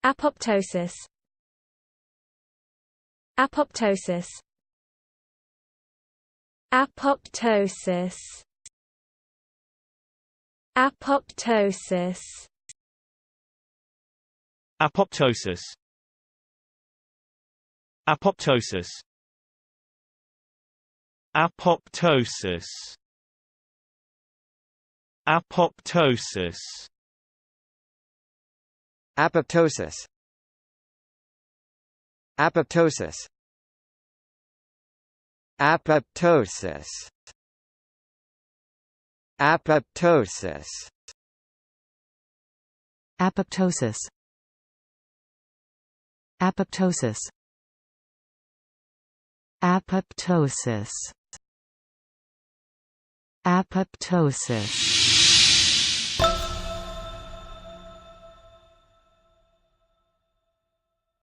Apoptosis. Apoptosis. Apoptosis. Apoptosis. Apoptosis. Apoptosis. Apoptosis. Apoptosis. Apoptosis. Apoptosis. Apoptosis. Apoptosis. Apoptosis. Apoptosis. Apoptosis. Apoptosis.